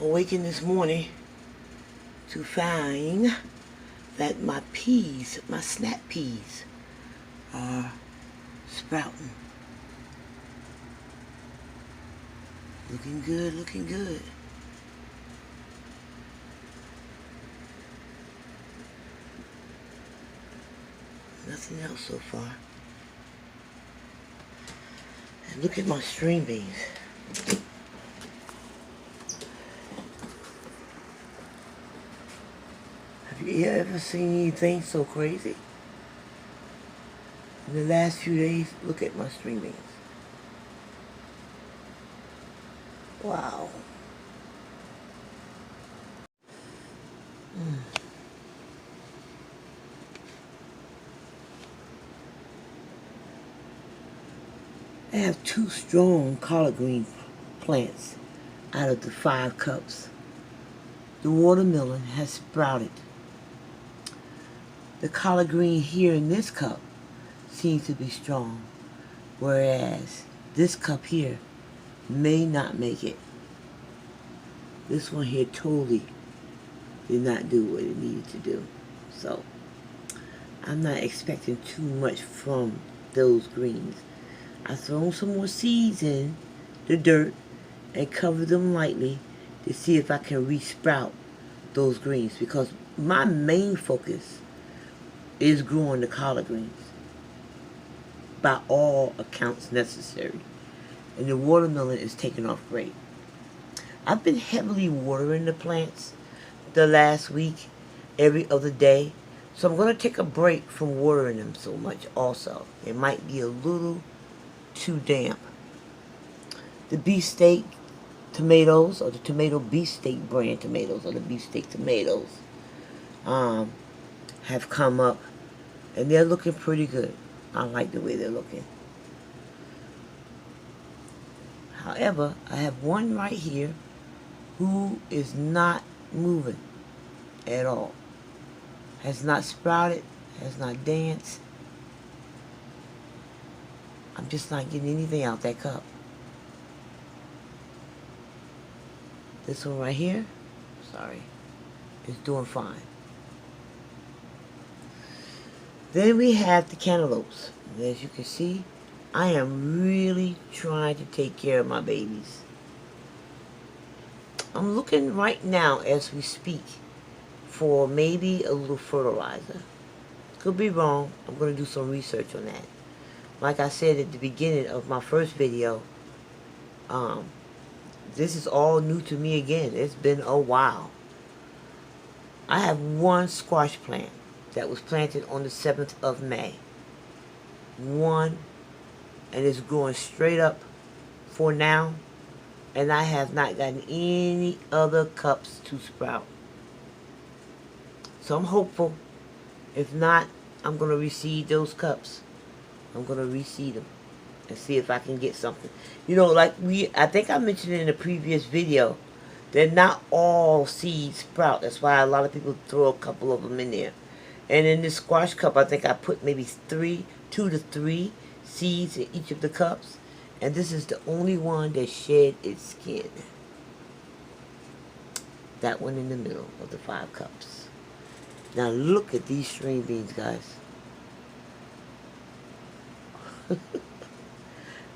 awakened this morning to find that my peas, my snap peas, are sprouting. Looking good, looking good. Nothing else so far. And look at my string beans. Have you ever seen anything so crazy? In the last few days, look at my string beans. Wow. I have 2 strong collard green plants out of the 5 cups. The watermelon has sprouted. The collard green here in this cup seems to be strong, whereas this cup here may not make it. This one here totally did not do what it needed to do. So I'm not expecting too much from those greens. I've thrown some more seeds in the dirt and covered them lightly to see if I can re-sprout those greens, because my main focus is growing the collard greens by all accounts necessary. And the watermelon is taking off great. I've been heavily watering the plants the last week, every other day. So I'm going to take a break from watering them so much also. It might be a little too damp. The beefsteak tomatoes, or the tomato beefsteak brand tomatoes, or the beefsteak tomatoes, have come up, and they're looking pretty good. I like the way they're looking. However, I have one right here who is not moving at all. Has not sprouted, has not danced. I'm just not getting anything out that cup. This one right here, sorry, is doing fine. Then we have the cantaloupes. And as you can see, I am really trying to take care of my babies. I'm looking right now as we speak for maybe a little fertilizer. Could be wrong. I'm going to do some research on that. Like I said at the beginning of my first video, this is all new to me again. It's been a while. I have one squash plant that was planted on the 7th of May. One, and it's growing straight up for now. And I have not gotten any other cups to sprout. So I'm hopeful. If not, I'm going to reseed those cups. I'm going to reseed them and see if I can get something. You know, like I think I mentioned in a previous video, that not all seeds sprout. That's why a lot of people throw a couple of them in there. And in this squash cup, I think I put maybe 2 to 3 seeds in each of the cups. And this is the only one that shed its skin. That one in the middle of the 5 cups. Now look at these string beans, guys.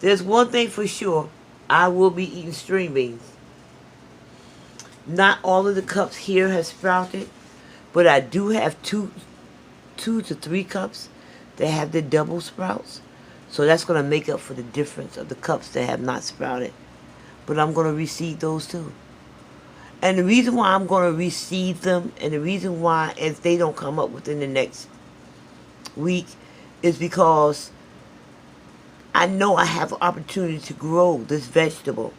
There's one thing for sure. I will be eating string beans. Not all of the cups here have sprouted, but I do have 2 to 3 cups that have the double sprouts. So that's going to make up for the difference of the cups that have not sprouted. But I'm going to reseed those too. And the reason why I'm going to reseed them, and the reason why if they don't come up within the next week, is because I know I have an opportunity to grow this vegetable,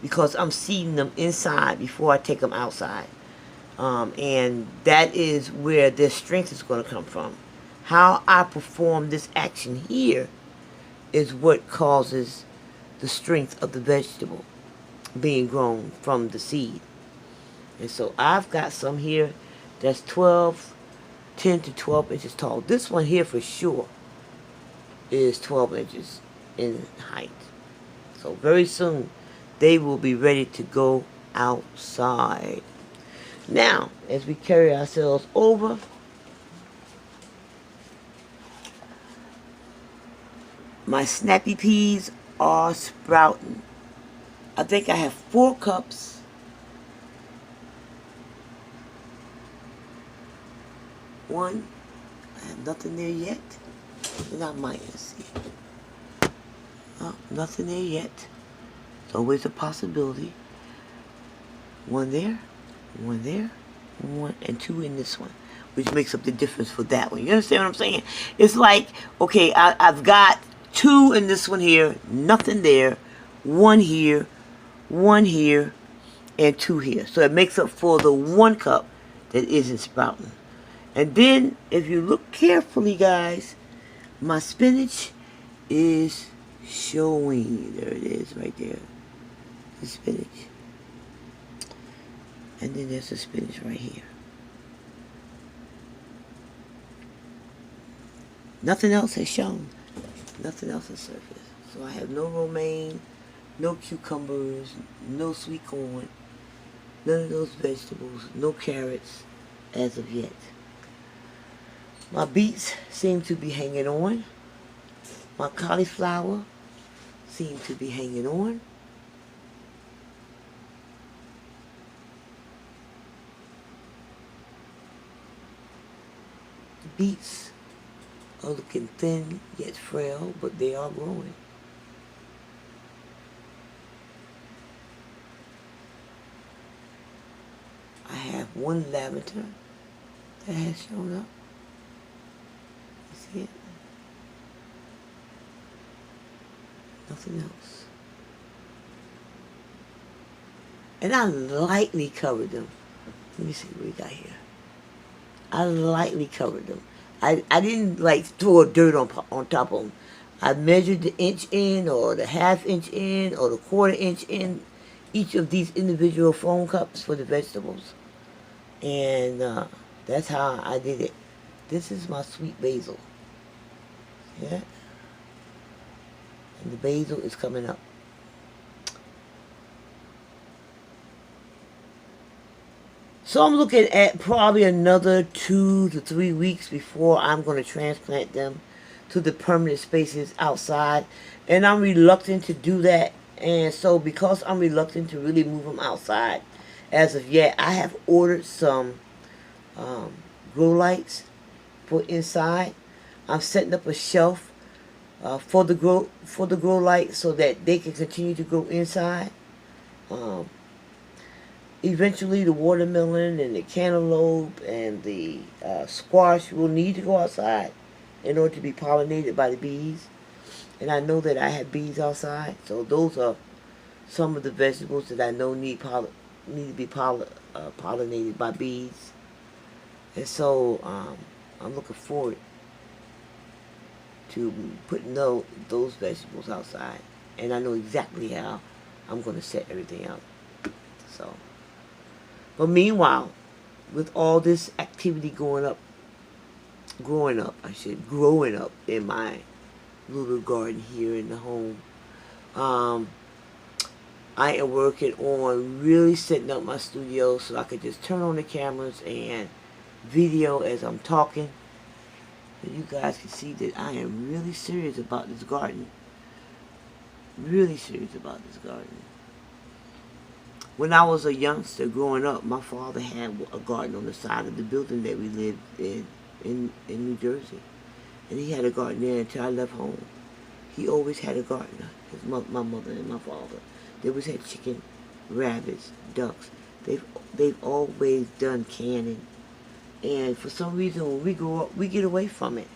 because I'm seeding them inside before I take them outside. And that is where their strength is going to come from. How I perform this action here is what causes the strength of the vegetable being grown from the seed. And so I've got some here that's 10 to 12 inches tall. This one here for sure is 12 inches in height. So very soon they will be ready to go outside. Now, as we carry ourselves over, my snappy peas are sprouting. I think I have 4 cups. One, I have nothing there yet. And I might, let's see. Oh, nothing there yet. It's always a possibility. 1 there, 1 there, 1 and 2 in this one, which makes up the difference for that one. You understand what I'm saying? It's like, okay, I've got 2 in this one here, nothing there, 1 here, 1 here, and 2 here. So it makes up for the 1 cup that isn't sprouting. And then, if you look carefully, guys, my spinach is showing. There it is, right there. The spinach. And then there's the spinach right here. Nothing else has shown. Nothing else has surfaced. So I have no romaine, no cucumbers, no sweet corn, none of those vegetables, no carrots as of yet. My beets seem to be hanging on. My cauliflower seems to be hanging on. The beets are looking thin yet frail, but they are growing. I have 1 lavender that has shown up. You see it? Nothing else. And I lightly covered them. Let me see what we got here. I lightly covered them. I didn't like throw dirt on top of them. I measured the inch in, or the ½ inch in, or the ¼ inch in each of these individual foam cups for the vegetables. And that's how I did it. This is my sweet basil. Yeah. And the basil is coming up. So I'm looking at probably another 2 to 3 weeks before I'm going to transplant them to the permanent spaces outside. And I'm reluctant to do that. And so because I'm reluctant to really move them outside as of yet, I have ordered some grow lights for inside. I'm setting up a shelf for the grow light so that they can continue to grow inside. Eventually the watermelon and the cantaloupe and the squash will need to go outside in order to be pollinated by the bees. And I know that I have bees outside, so those are some of the vegetables that I know need to be pollinated by bees. And so I'm looking forward to putting those vegetables outside. And I know exactly how I'm going to set everything up. So, but meanwhile, with all this activity growing up in my little garden here in the home, I am working on really setting up my studio so I could just turn on the cameras and video as I'm talking. And you guys can see that I am really serious about this garden. Really serious about this garden. When I was a youngster growing up, my father had a garden on the side of the building that we lived in New Jersey. And he had a garden there until I left home. He always had a garden, my mother and my father. They always had chicken, rabbits, ducks. They've always done canning. And for some reason, when we grow up, we get away from it.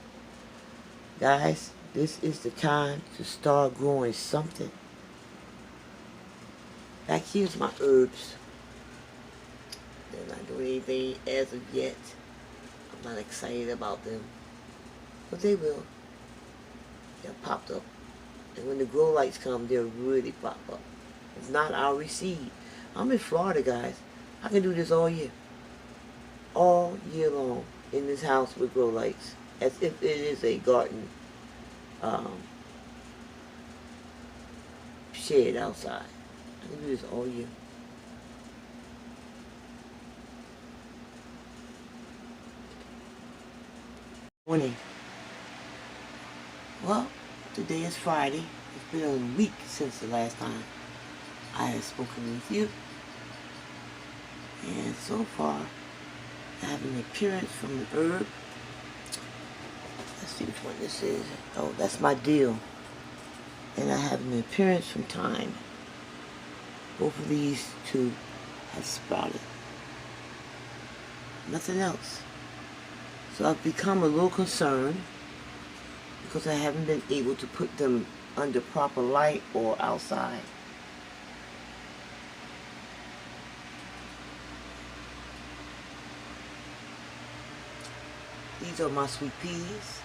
Guys, this is the time to start growing something. Back here's my herbs. They're not doing anything as of yet. I'm not excited about them. But they will. They're popped up. And when the grow lights come, they'll really pop up. If not, I'll reseed. I'm in Florida, guys. I can do this all year. All year long in this house with grow lights. As if it is a garden shed outside. I can do this all year. Morning. Well, today is Friday. It's been a week since the last time I have spoken with you. And so far, I have an appearance from an herb. Let's see which one this is. Oh, that's my deal. And I have an appearance from thyme. Both of these two have sprouted. Nothing else. So I've become a little concerned because I haven't been able to put them under proper light or outside. These are my sweet peas.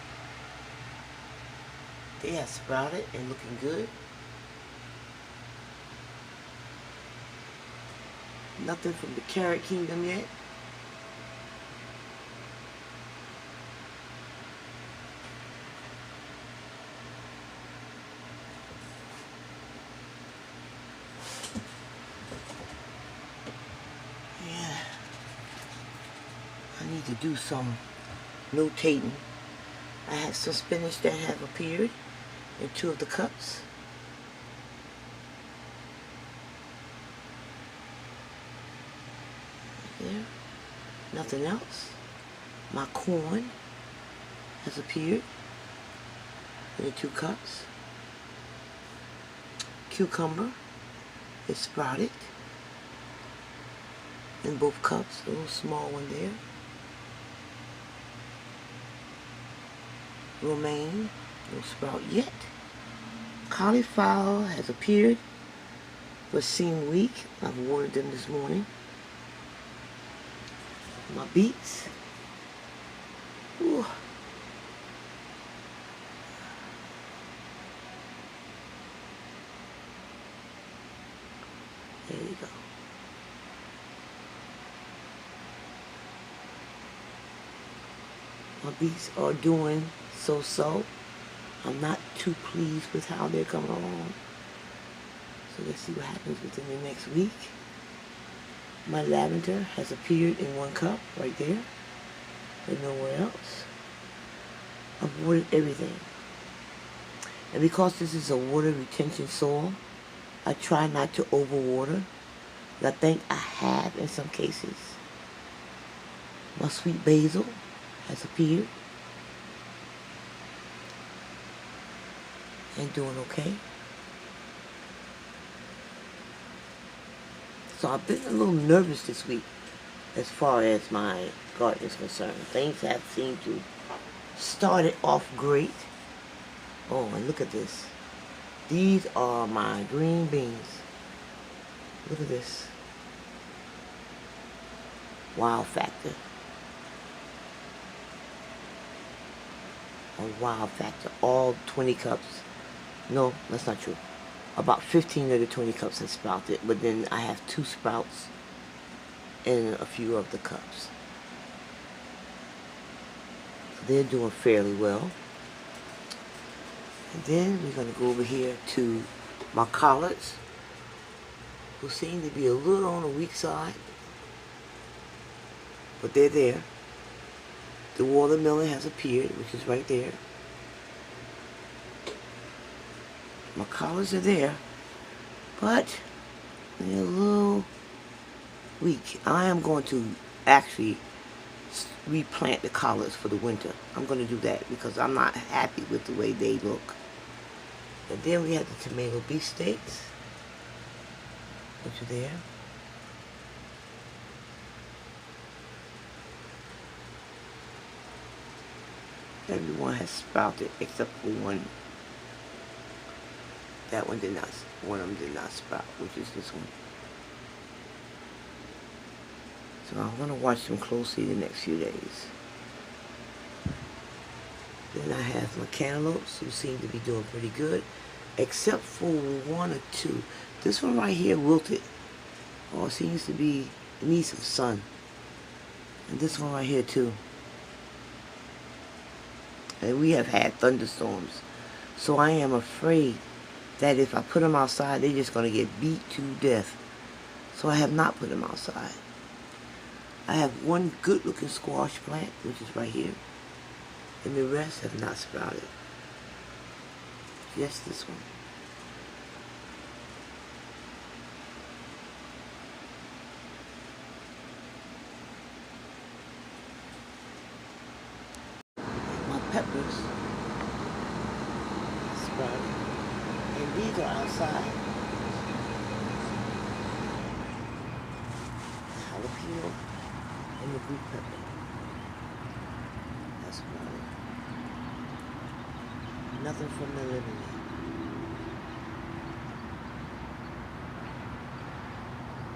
They have sprouted and looking good. Nothing from the carrot kingdom yet. Yeah. I need to do some notating. I have some spinach that have appeared in 2 of the cups. There. Nothing else. My corn has appeared in 2 cups. Cucumber is sprouted in both cups. A little small one there. Romaine, no sprout yet. Cauliflower has appeared, but seem weak. I've watered them this morning. My beets. Ooh. There you go. My beets are doing so-so. I'm not too pleased with how they're coming along. So let's see what happens within the next week. My lavender has appeared in 1 cup right there, but nowhere else. I've watered everything. And because this is a water retention soil, I try not to overwater, but I think I have in some cases. My sweet basil has appeared and doing okay. So I've been a little nervous this week as far as my garden is concerned. Things have seemed to start it off great. Oh, and look at this. These are my green beans. Look at this. Wow factor. A wow factor. All 20 cups. No, that's not true. About 15 of the 20 cups have sprouted, but then I have 2 sprouts in a few of the cups. So they're doing fairly well. And then we're going to go over here to my collards, who seem to be a little on the weak side, but they're there. The watermelon has appeared, which is right there. My collards are there, but they're a little weak. I am going to actually replant the collards for the winter. I'm going to do that because I'm not happy with the way they look. And then we have the tomato beefsteaks, which are there. Everyone has sprouted except for one. That one did not. One of them did not sprout, which is this one. So I'm going to watch them closely the next few days. Then I have my cantaloupes, who seem to be doing pretty good, except for 1 or 2. This one right here wilted. Oh, it seems to be, it needs some sun. And this one right here too. And we have had thunderstorms. So I am afraid that if I put them outside, they're just going to get beat to death. So I have not put them outside. I have one good looking squash plant, which is right here. And the rest have not sprouted. Just this one. My peppers sprouted. And these are outside. The jalapeno and the blue pepper. That's sprouted. Nothing from the living room.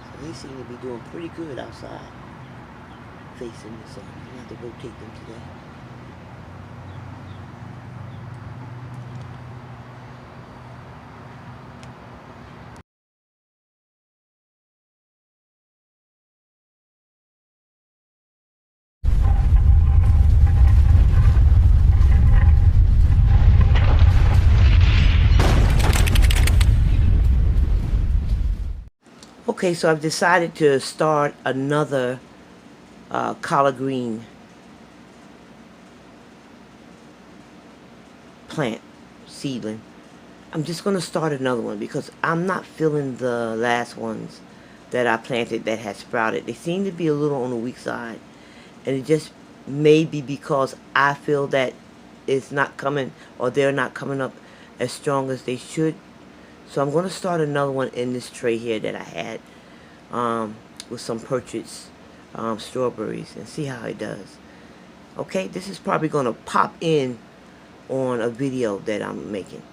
So they seem to be doing pretty good outside, facing the sun. I have to rotate them today. Okay, so I've decided to start another collard green plant seedling. I'm just going to start another one because I'm not feeling the last ones that I planted that had sprouted. They seem to be a little on the weak side, and it just may be because I feel that it's not coming, or they're not coming up as strong as they should. So I'm going to start another one in this tray here that I had with some purchased strawberries and see how it does. Okay, this is probably going to pop in on a video that I'm making.